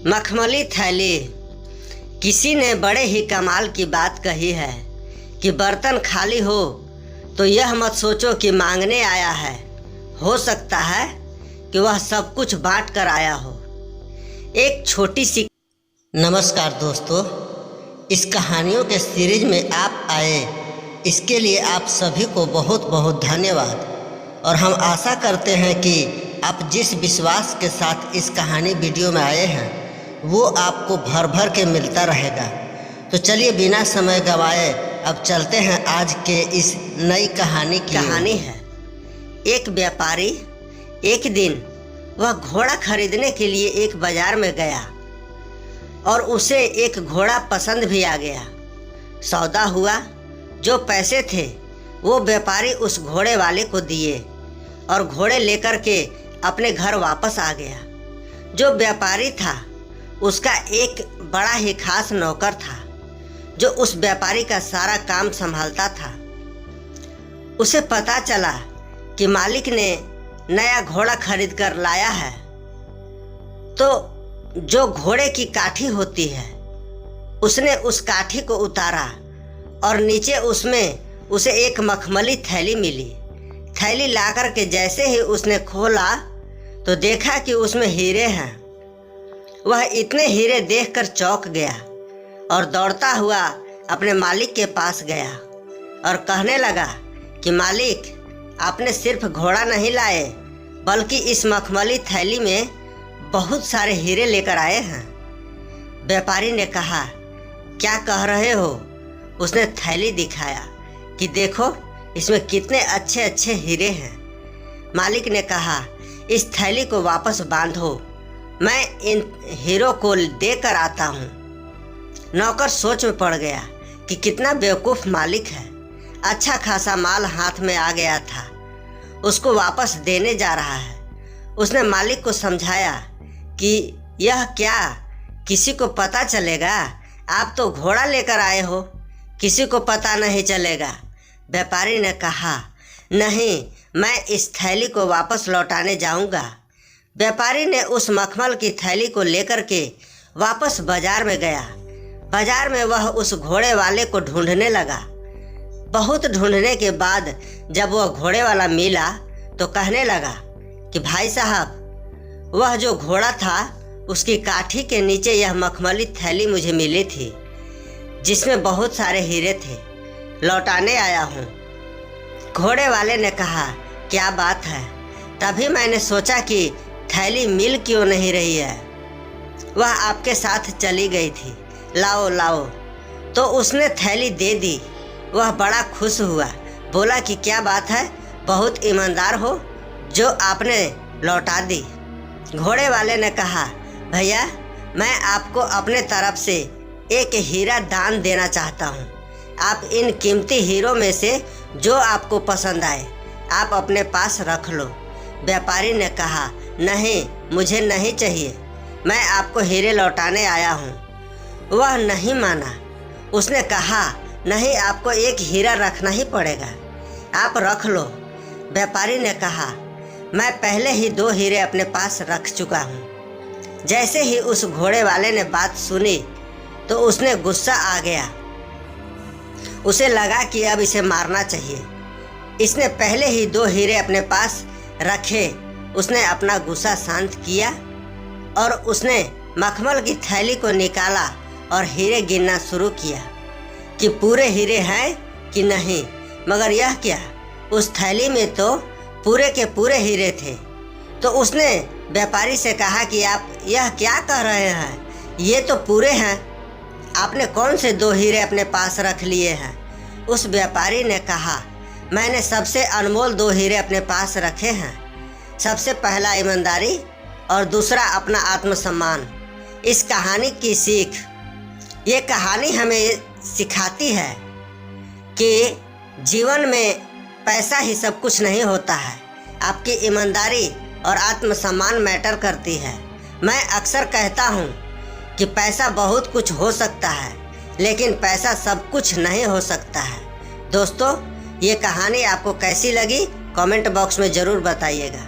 मखमली थैली। किसी ने बड़े ही कमाल की बात कही है कि बर्तन खाली हो तो यह मत सोचो कि मांगने आया है, हो सकता है कि वह सब कुछ बांट कर आया हो। एक छोटी सी। नमस्कार दोस्तों, इस कहानियों के सीरीज में आप आए, इसके लिए आप सभी को बहुत बहुत धन्यवाद। और हम आशा करते हैं कि आप जिस विश्वास के साथ इस कहानी वीडियो में आए हैं वो आपको भर भर के मिलता रहेगा। तो चलिए बिना समय गवाए अब चलते हैं आज के इस नई कहानी की। कहानी है एक व्यापारी। एक दिन वह घोड़ा खरीदने के लिए एक बाजार में गया और उसे एक घोड़ा पसंद भी आ गया। सौदा हुआ, जो पैसे थे वो व्यापारी उस घोड़े वाले को दिए और घोड़े लेकर के अपने घर वापस आ गया। जो व्यापारी था उसका एक बड़ा ही खास नौकर था जो उस व्यापारी का सारा काम संभालता था। उसे पता चला कि मालिक ने नया घोड़ा खरीद कर लाया है, तो जो घोड़े की काठी होती है उसने उस काठी को उतारा और नीचे उसमें उसे एक मखमली थैली मिली। थैली लाकर के जैसे ही उसने खोला तो देखा कि उसमें हीरे हैं। वह इतने हीरे देखकर चौंक गया और दौड़ता हुआ अपने मालिक के पास गया और कहने लगा कि मालिक, आपने सिर्फ घोड़ा नहीं लाए बल्कि इस मखमली थैली में बहुत सारे हीरे लेकर आए हैं। व्यापारी ने कहा, क्या कह रहे हो? उसने थैली दिखाया कि देखो इसमें कितने अच्छे अच्छे हीरे हैं। मालिक ने कहा, इस थैली को वापस बांधो, मैं इन हीरो को देकर आता हूँ। नौकर सोच में पड़ गया कि कितना बेवकूफ़ मालिक है। अच्छा खासा माल हाथ में आ गया था, उसको वापस देने जा रहा है। उसने मालिक को समझाया कि यह क्या, किसी को पता चलेगा? आप तो घोड़ा लेकर आए हो, किसी को पता नहीं चलेगा। व्यापारी ने कहा, नहीं, मैं इस थैली को वापस लौटाने जाऊंगा। व्यापारी ने उस मखमल की थैली को लेकर के वापस बाजार में गया। बाजार में वह उस घोड़े वाले को ढूंढने लगा। बहुत ढूंढने के बाद जब वह घोड़े वाला मिला तो कहने लगा कि भाई साहब, वह जो घोड़ा था उसकी काठी के नीचे यह मखमली थैली मुझे मिली थी जिसमें बहुत सारे हीरे थे, लौटाने आया हूँ। घोड़े वाले ने कहा, क्या बात है? तभी मैंने सोचा कि थैली मिल क्यों नहीं रही है, वह आपके साथ चली गई थी, लाओ लाओ। तो उसने थैली दे दी। वह बड़ा खुश हुआ, बोला कि क्या बात है, बहुत ईमानदार हो जो आपने लौटा दी। घोड़े वाले ने कहा, भैया, मैं आपको अपने तरफ से एक हीरा दान देना चाहता हूँ। आप इन कीमती हीरों में से जो आपको पसंद आए आप अपने पास रख लो। व्यापारी ने कहा, नहीं, मुझे नहीं चाहिए, मैं आपको हीरे लौटाने आया हूँ। वह नहीं माना। उसने कहा, नहीं, आपको एक हीरा रखना ही पड़ेगा, आप रख लो। व्यापारी ने कहा, मैं पहले ही 2 हीरे अपने पास रख चुका हूँ। जैसे ही उस घोड़े वाले ने बात सुनी तो उसने गुस्सा आ गया। उसे लगा कि अब इसे मारना चाहिए। इसने पहले ही 2 हीरे अपने पास रखे। उसने अपना गुस्सा शांत किया और उसने मखमल की थैली को निकाला और हीरे गिनना शुरू किया कि पूरे हीरे हैं कि नहीं। मगर यह क्या, उस थैली में तो पूरे के पूरे हीरे थे। तो उसने व्यापारी से कहा कि आप यह क्या कह रहे हैं, ये तो पूरे हैं, आपने कौन से 2 हीरे अपने पास रख लिए हैं? उस व्यापारी ने कहा, मैंने सबसे अनमोल 2 हीरे अपने पास रखे हैं। सबसे पहला ईमानदारी और दूसरा अपना आत्मसम्मान। इस कहानी की सीख, ये कहानी हमें सिखाती है कि जीवन में पैसा ही सब कुछ नहीं होता है, आपकी ईमानदारी और आत्मसम्मान मैटर करती है। मैं अक्सर कहता हूँ कि पैसा बहुत कुछ हो सकता है लेकिन पैसा सब कुछ नहीं हो सकता है। दोस्तों, ये कहानी आपको कैसी लगी कमेंट बॉक्स में ज़रूर बताइएगा।